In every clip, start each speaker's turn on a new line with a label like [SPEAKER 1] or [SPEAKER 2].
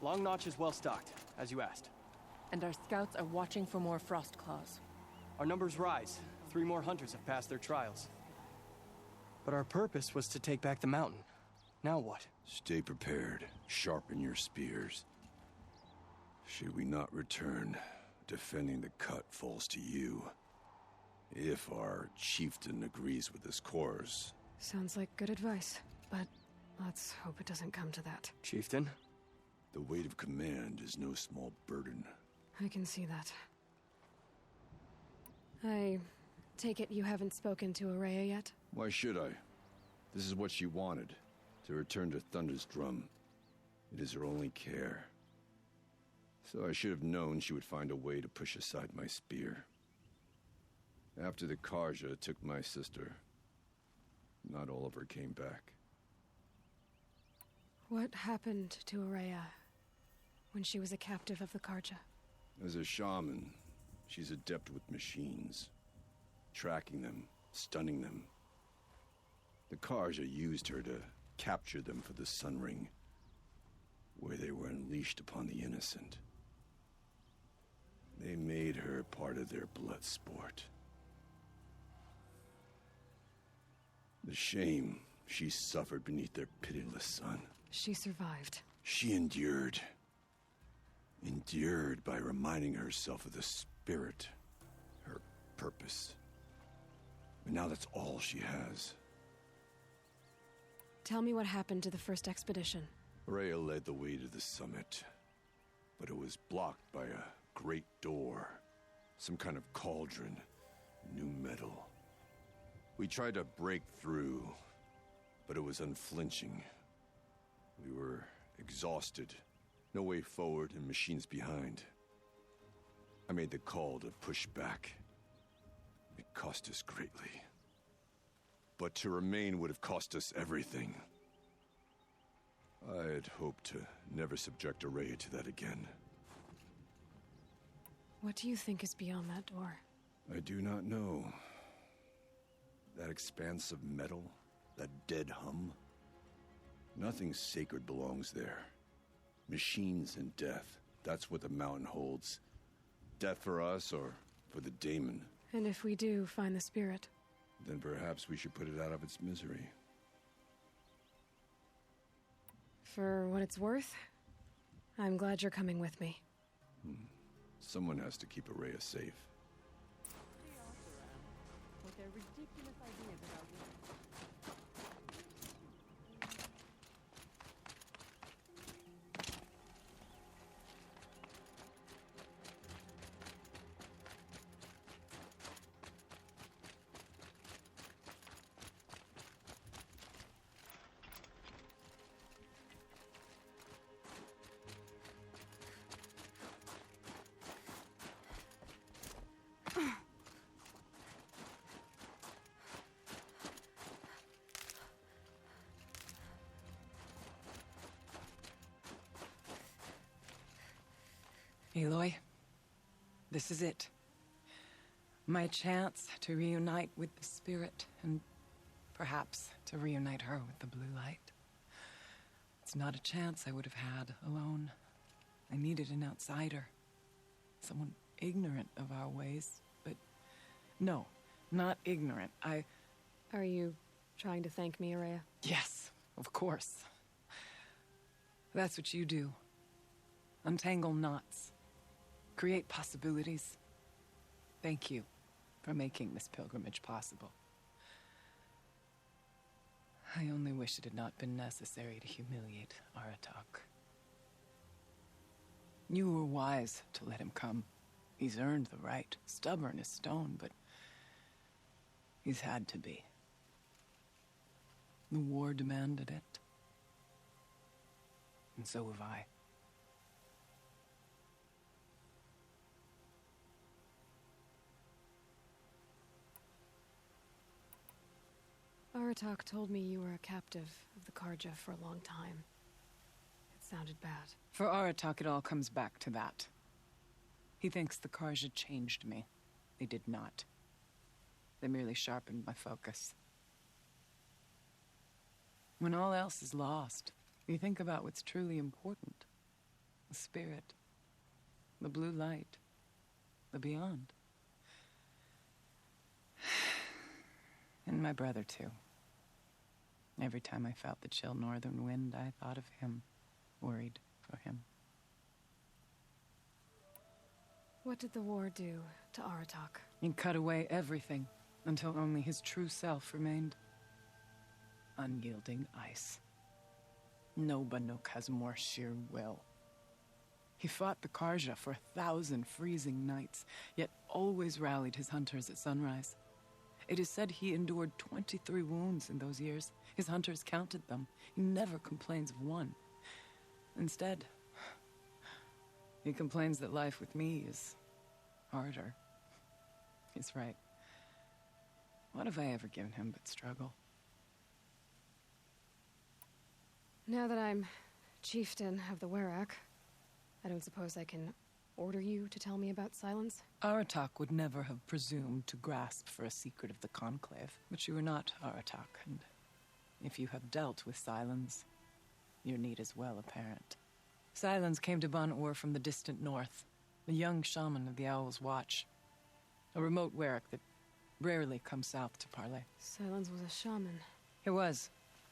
[SPEAKER 1] Long Notch is well stocked, as you asked.
[SPEAKER 2] And our scouts are watching for more frost claws.
[SPEAKER 1] Our numbers rise. 3 more hunters have passed their trials. But our purpose was to take back the mountain. Now what?
[SPEAKER 3] Stay prepared. Sharpen your spears. Should we not return, defending the cut falls to you. If our chieftain agrees with this course.
[SPEAKER 4] Sounds like good advice, but let's hope it doesn't come to that.
[SPEAKER 1] Chieftain?
[SPEAKER 3] The weight of command is no small burden.
[SPEAKER 4] I can see that. I take it you haven't spoken to Araya yet?
[SPEAKER 3] Why should I? This is what she wanted, to return to Thunder's drum. It is her only care. So I should have known she would find a way to push aside my spear. After the Karja took my sister, not all of her came back.
[SPEAKER 4] What happened to Araya when she was a captive of the Karja?
[SPEAKER 3] As a shaman, she's adept with machines. Tracking them, stunning them. The Karja used her to capture them for the Sun Ring, where they were unleashed upon the innocent. They made her part of their blood sport. The shame she suffered beneath their pitiless sun.
[SPEAKER 4] She survived.
[SPEAKER 3] She endured. Endured by reminding herself of the spirit, her purpose. And now that's all she has.
[SPEAKER 4] Tell me what happened to the first expedition.
[SPEAKER 3] Rhea led the way to the summit, but it was blocked by a great door. Some kind of cauldron, new metal. We tried to break through, but it was unflinching. We were exhausted, no way forward and machines behind. I made the call to push back. It cost us greatly. But to remain would have cost us everything. I had hoped to never subject Araya to that again.
[SPEAKER 4] What do you think is beyond that door?
[SPEAKER 3] I do not know. That expanse of metal, that dead hum. Nothing sacred belongs there. Machines and death, that's what the mountain holds. Death for us or for the daemon.
[SPEAKER 4] And if we do find the spirit?
[SPEAKER 3] Then perhaps we should put it out of its misery.
[SPEAKER 4] For what it's worth, I'm glad you're coming with me.
[SPEAKER 3] Someone has to keep Araya safe.
[SPEAKER 2] With their ridiculous ideas about women.
[SPEAKER 5] Aloy, this is it. My chance to reunite with the spirit, and perhaps to reunite her with the blue light. It's not a chance I would have had alone. I needed an outsider. Someone ignorant of our ways, but no, not ignorant.
[SPEAKER 4] Are you trying to thank me, Araya?
[SPEAKER 5] Yes, of course. That's what you do. Untangle knots. Create possibilities. Thank you for making this pilgrimage possible. I only wish it had not been necessary to humiliate Aratak. You were wise to let him come. He's earned the right. Stubborn as stone, but he's had to be. The war demanded it. And so have I.
[SPEAKER 4] Aratak told me you were a captive of the Karja for a long time. It sounded bad.
[SPEAKER 5] For Aratak, it all comes back to that. He thinks the Karja changed me. They did not. They merely sharpened my focus. When all else is lost, you think about what's truly important. the spirit, the blue light, the beyond. And my brother, too. Every time I felt the chill northern wind, I thought of him, worried for him.
[SPEAKER 4] What did the war do to Aratak?
[SPEAKER 5] He cut away everything until only his true self remained. Unyielding ice. No Banuk has more sheer will. He fought the Karja for 1,000 freezing nights, yet always rallied his hunters at sunrise. It is said he endured 23 wounds in those years. His hunters counted them. He never complains of one. Instead, he complains that life with me is harder. He's right. What have I ever given him but struggle?
[SPEAKER 4] Now that I'm chieftain of the Werak, I don't suppose I can order you to tell me about Silence?
[SPEAKER 5] Aratak would never have presumed to grasp for a secret of the Conclave. But you are not Aratak, and if you have dealt with Silence, your need is well apparent. Silence came to Ban-Ur from the distant north, a young shaman of the Owl's Watch. A remote Werak that rarely comes south to parley.
[SPEAKER 4] Silence was a shaman.
[SPEAKER 5] He was.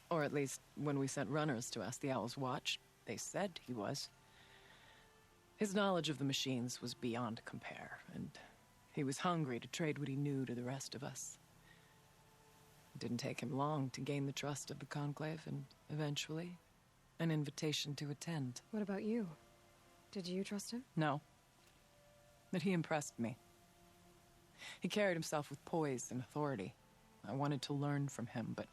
[SPEAKER 5] Or at least, when we sent runners to ask the Owl's Watch, they said he was. His knowledge of the machines was beyond compare, and he was hungry to trade what he knew to the rest of us. It didn't take him long to gain the trust of the Conclave, and eventually, an invitation to attend.
[SPEAKER 4] What about you? Did you trust him?
[SPEAKER 5] No. But he impressed me. He carried himself with poise and authority. I wanted to learn from him, but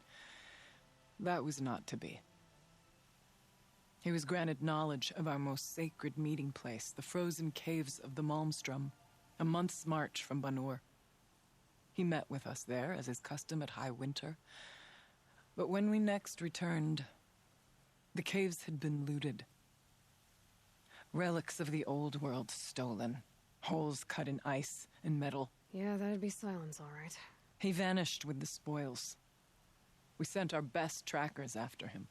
[SPEAKER 5] that was not to be. He was granted knowledge of our most sacred meeting place, the frozen caves of the Malmstrom, a month's march from Ban-Ur. He met with us there, as is custom at high winter. But when we next returned, the caves had been looted. Relics of the old world stolen, holes cut in ice and metal.
[SPEAKER 4] Yeah, that'd be Silence, all right.
[SPEAKER 5] He vanished with the spoils. We sent our best trackers after him.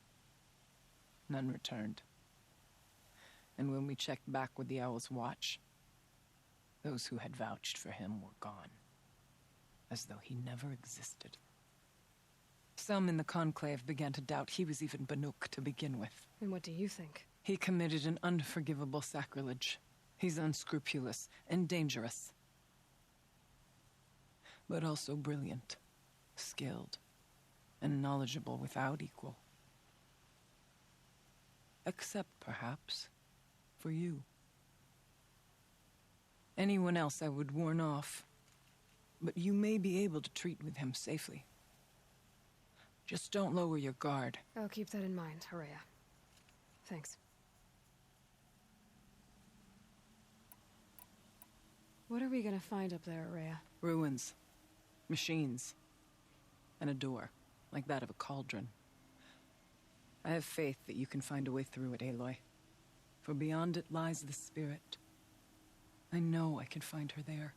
[SPEAKER 5] None returned. And when we checked back with the Owl's Watch, those who had vouched for him were gone, as though he never existed. Some in the Conclave began to doubt he was even Banuk to begin with.
[SPEAKER 4] And what do you think?
[SPEAKER 5] He committed an unforgivable sacrilege. He's unscrupulous and dangerous, but also brilliant, skilled, and knowledgeable without equal. Except, perhaps, for you. Anyone else I would warn off, but you may be able to treat with him safely. Just don't lower your guard.
[SPEAKER 4] I'll keep that in mind, Horea. Thanks. What are we gonna find up there, Horea?
[SPEAKER 5] Ruins, machines, and a door, like that of a cauldron. I have faith that you can find a way through it, Aloy. For beyond it lies the spirit. I know I can find her there.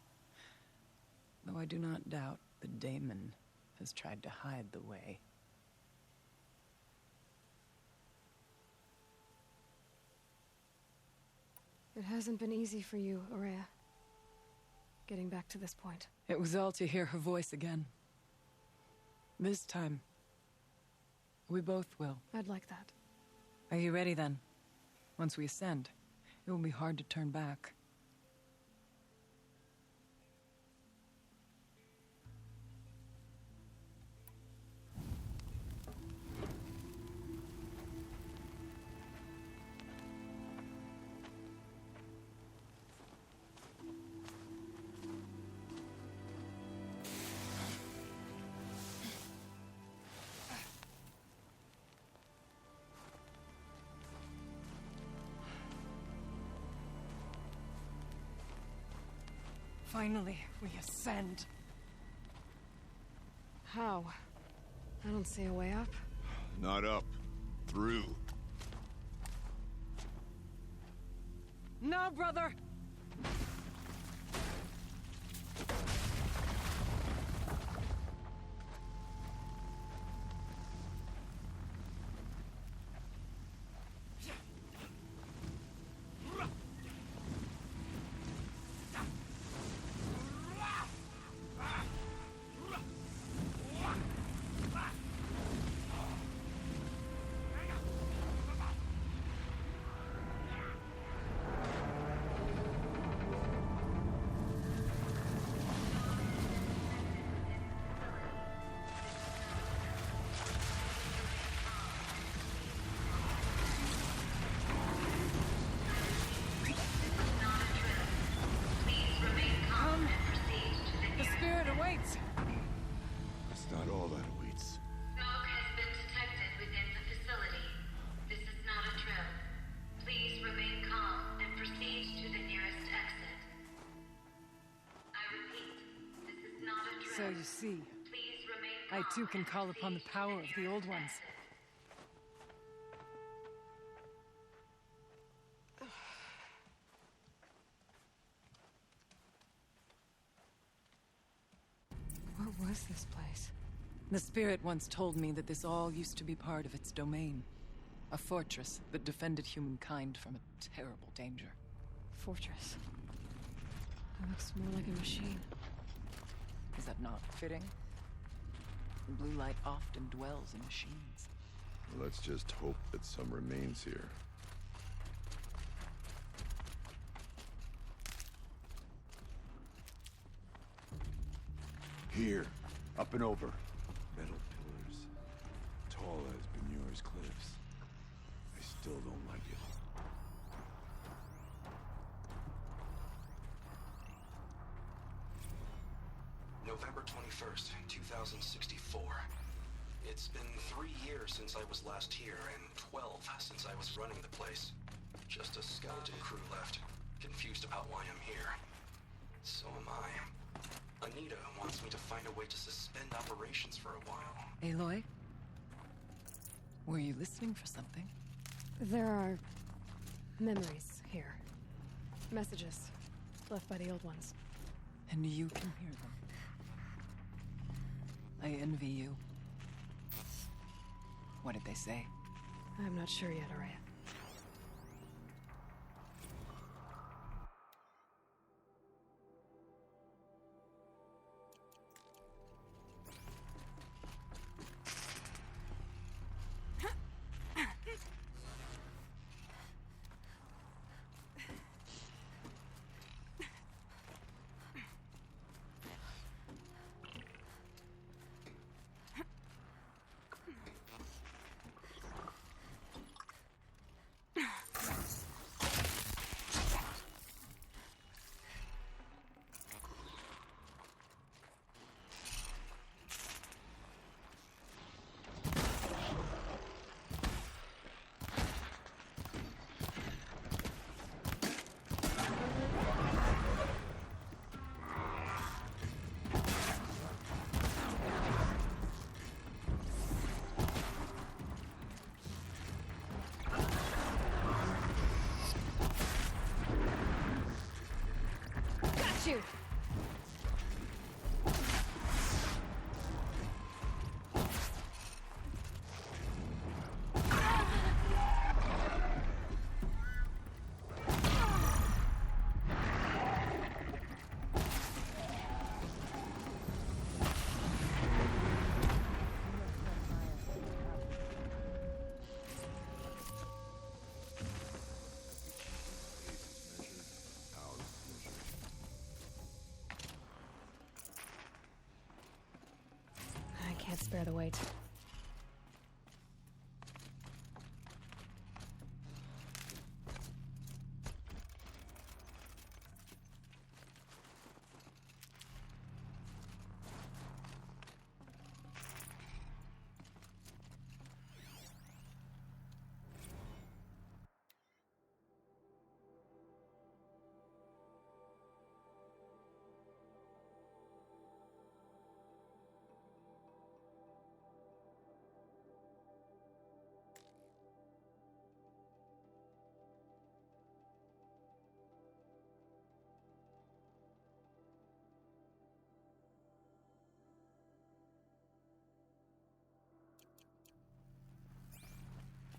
[SPEAKER 5] Though I do not doubt the daemon has tried to hide the way.
[SPEAKER 4] It hasn't been easy for you, Horea. Getting back to this point.
[SPEAKER 5] It was all to hear her voice again. This time, we both will.
[SPEAKER 4] I'd like that.
[SPEAKER 5] Are you ready then? Once we ascend, it will be hard to turn back. Finally, we ascend.
[SPEAKER 4] How? I don't see a way up.
[SPEAKER 3] Not up. Through.
[SPEAKER 5] No, brother! all you see. I too can call upon the power of the old ones.
[SPEAKER 4] What was this place?
[SPEAKER 5] The spirit once told me that this all used to be part of its domain. A fortress that defended humankind from a terrible danger.
[SPEAKER 4] Fortress. That looks more like a machine.
[SPEAKER 5] Is that not fitting? The blue light often dwells in machines.
[SPEAKER 3] Let's just hope that some remains here. Here, up and over. Metal pillars, tall as Benur's cliffs. I still don't like it.
[SPEAKER 6] November 21st, 2064. It's been 3 years since I was last here, and 12 since I was running the place. Just a skeleton crew left, confused about why I'm here. So am I. Anita wants me to find a way to suspend operations for a while.
[SPEAKER 5] Aloy? Were you listening for something?
[SPEAKER 4] There are memories here. Messages left by the old ones.
[SPEAKER 5] And you can hear them. I envy you. What did they say?
[SPEAKER 4] I'm not sure yet, Araya. Shoot! Can't spare the weight.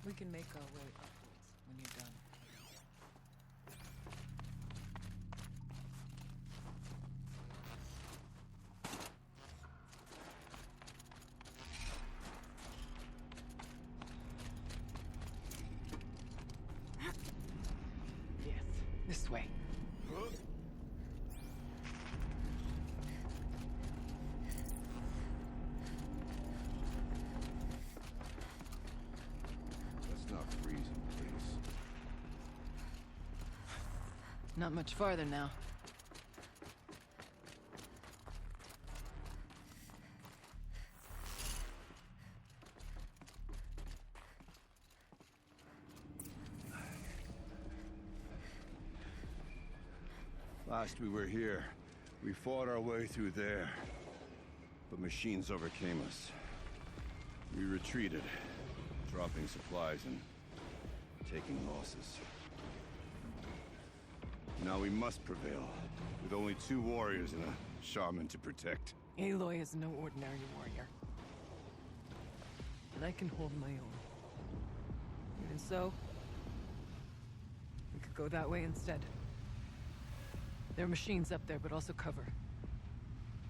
[SPEAKER 5] We can make our way upwards when you're done. Yes, this way. Not much farther now.
[SPEAKER 3] Last we were here, we fought our way through there. but machines overcame us. We retreated, dropping supplies and taking losses. Now we must prevail, with only 2 warriors and a shaman to protect.
[SPEAKER 5] Aloy is no ordinary warrior. And I can hold my own. Even so, we could go that way instead. There are machines up there, but also cover.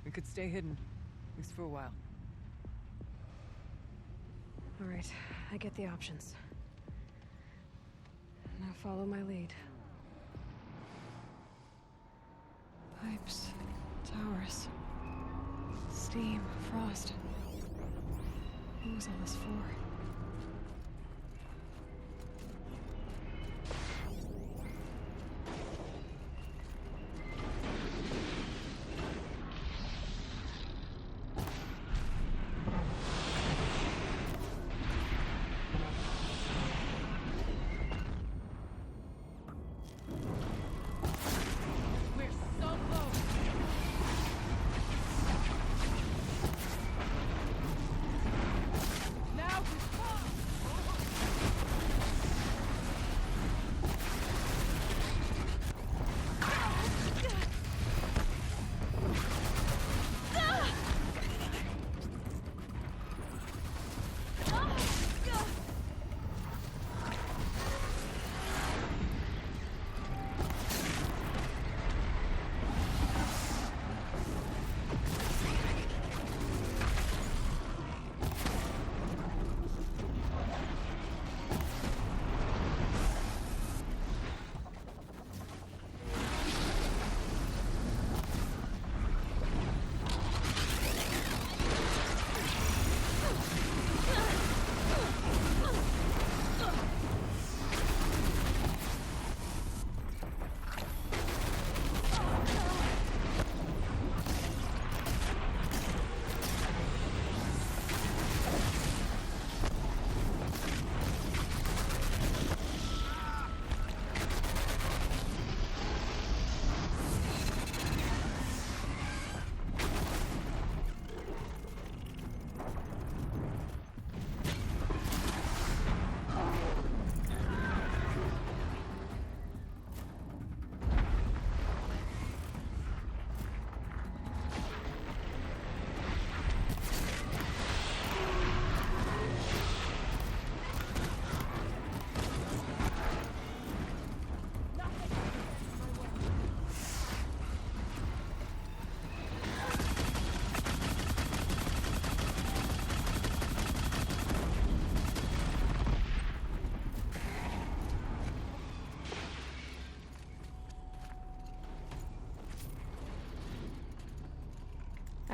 [SPEAKER 5] We could stay hidden, at least for a while.
[SPEAKER 4] All right, I get the options. Now follow my lead. Pipes, towers, steam, frost. What was all this for?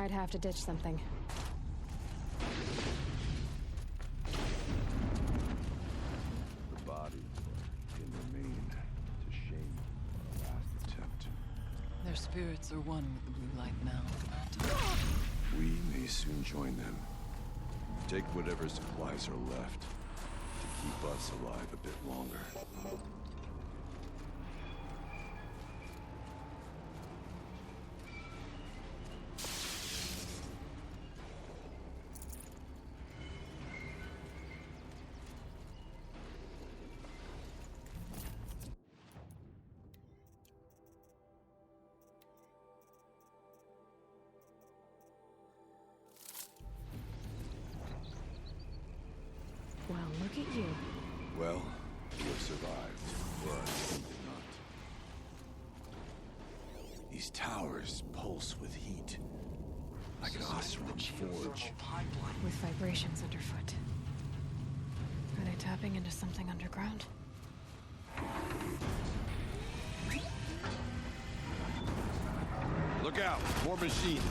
[SPEAKER 4] I'd have to ditch something.
[SPEAKER 3] The body can remain to shame our last attempt.
[SPEAKER 5] Their spirits are one with the blue light now.
[SPEAKER 3] We may soon join them. Take whatever supplies are left to keep us alive a bit longer.
[SPEAKER 4] Well, look at you.
[SPEAKER 3] Well, we have survived, but we did not. These towers pulse with heat, like an Oseram forge.
[SPEAKER 4] With vibrations underfoot. Are they tapping into something underground?
[SPEAKER 3] Look out! More machines!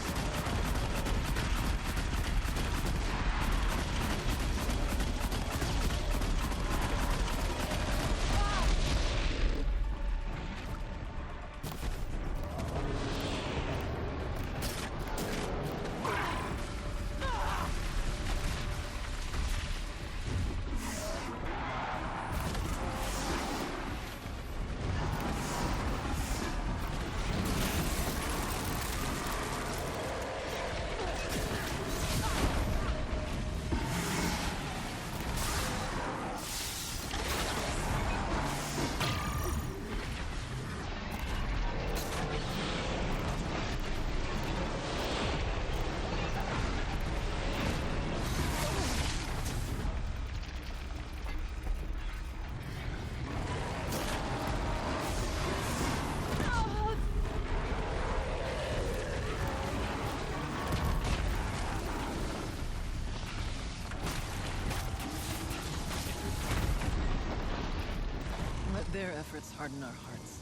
[SPEAKER 5] Their efforts harden our hearts,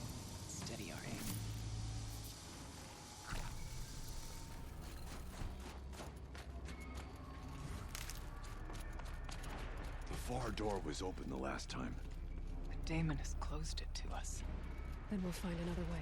[SPEAKER 5] steady our aim.
[SPEAKER 3] The far door was open the last time.
[SPEAKER 5] But Damon has closed it to us.
[SPEAKER 4] Then we'll find another way.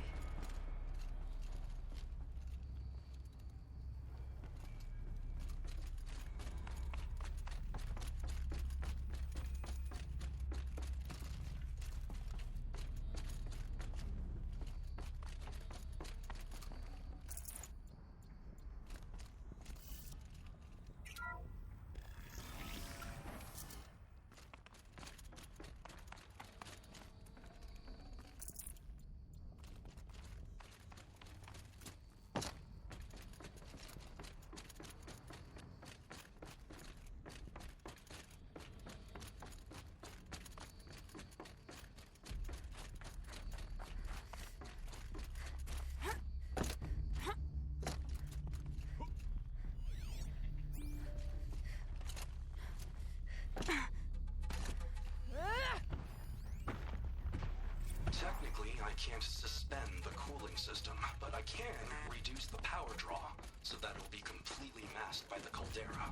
[SPEAKER 6] Technically, I can't suspend the cooling system, but I can reduce the power draw, so that it'll be completely masked by the caldera.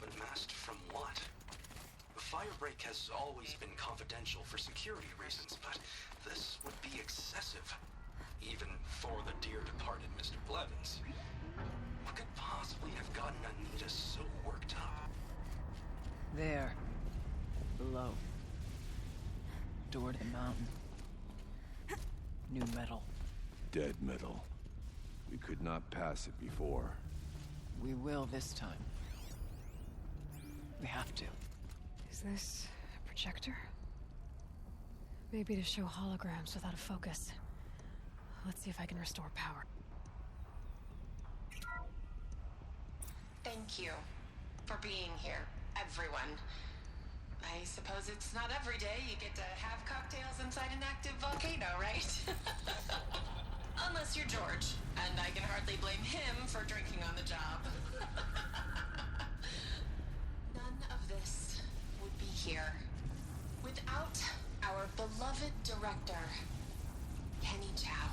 [SPEAKER 6] But masked from what? FIREBREAK has always been confidential for security reasons, but this would be excessive. Even for the dear departed Mr. Blevins. What could possibly have gotten Anita so worked up?
[SPEAKER 5] There. Below. Door to the mountain. New metal.
[SPEAKER 3] Dead metal. We could not pass it before.
[SPEAKER 5] We will this time. We have to.
[SPEAKER 4] Is this a projector? Maybe to show holograms without a focus. Let's see if I can restore power.
[SPEAKER 7] Thank you for being here, everyone. I suppose it's not every day you get to have cocktails inside an active volcano, right? Unless you're George, and I can hardly blame him for drinking on the job. None of this would be here without our beloved director, Kenny Chow.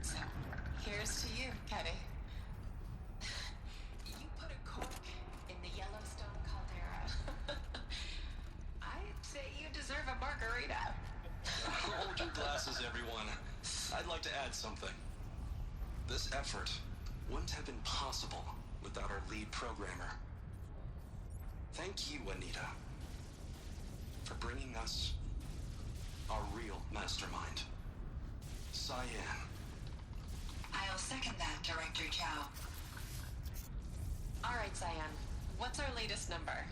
[SPEAKER 7] So, here's to you, Kenny. You put a cork in the Yellowstone caldera. I'd say you deserve a margarita.
[SPEAKER 6] Hold your glasses, everyone. I'd like to add something. This effort wouldn't have been possible without our lead programmer. Thank you, Anita, for bringing us our real mastermind, Cyan.
[SPEAKER 7] I'll second that, Director Chow. All right, Cyan. What's our latest number?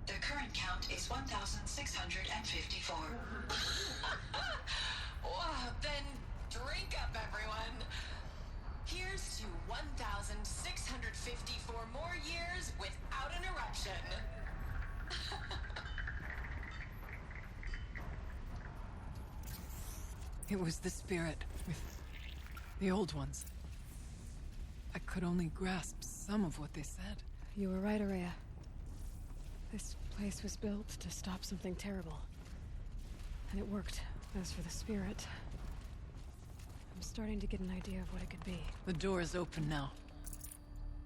[SPEAKER 7] The current count is 1,654. Wow, then drink up, everyone. Here's to 1,654 more years without an eruption.
[SPEAKER 5] It was the spirit with the old ones. I could only grasp some of what they said.
[SPEAKER 4] You were right, Araya. This place was built to stop something terrible. And it worked. As for the spirit, I'm starting to get an idea of what it could be.
[SPEAKER 5] The door is open now.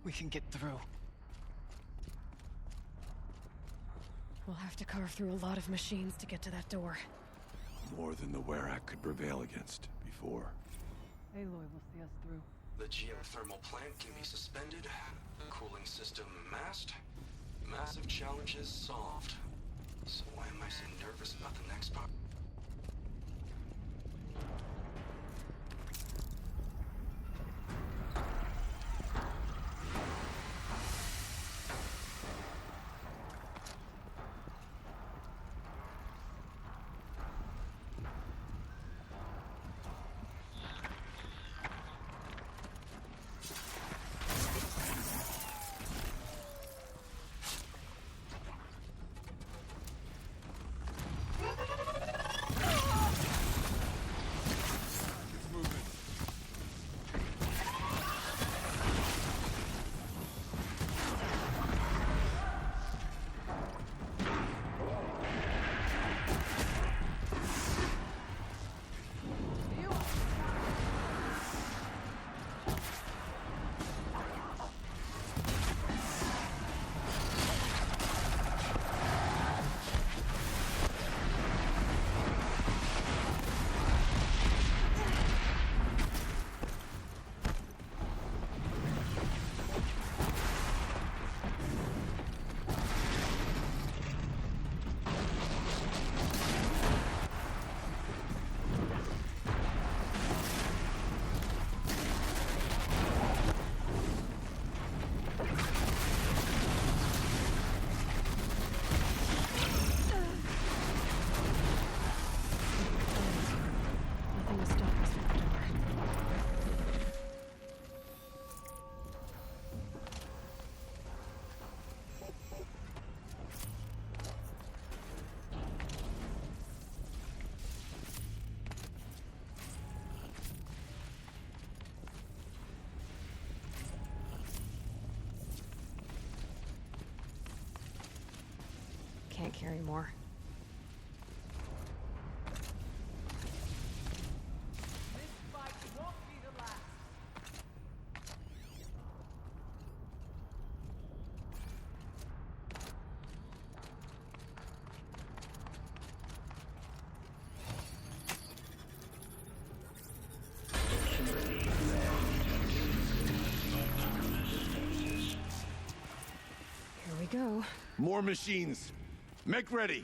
[SPEAKER 5] We can get through.
[SPEAKER 4] We'll have to carve through a lot of machines to get to that door.
[SPEAKER 3] More than the Werak could prevail against before.
[SPEAKER 5] Aloy will see us through.
[SPEAKER 6] The geothermal plant can be suspended, cooling system masked, massive challenges solved. So why am I so nervous about the next part?
[SPEAKER 4] can't carry more. Here we go.
[SPEAKER 3] More machines. Make ready.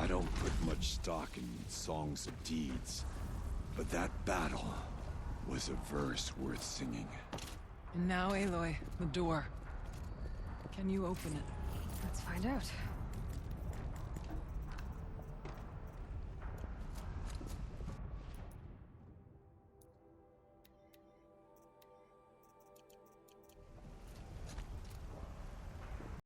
[SPEAKER 3] I don't put much stock in songs of deeds, but that battle was a verse worth singing.
[SPEAKER 5] And now, Aloy, the door. Can you open it?
[SPEAKER 4] Let's find out.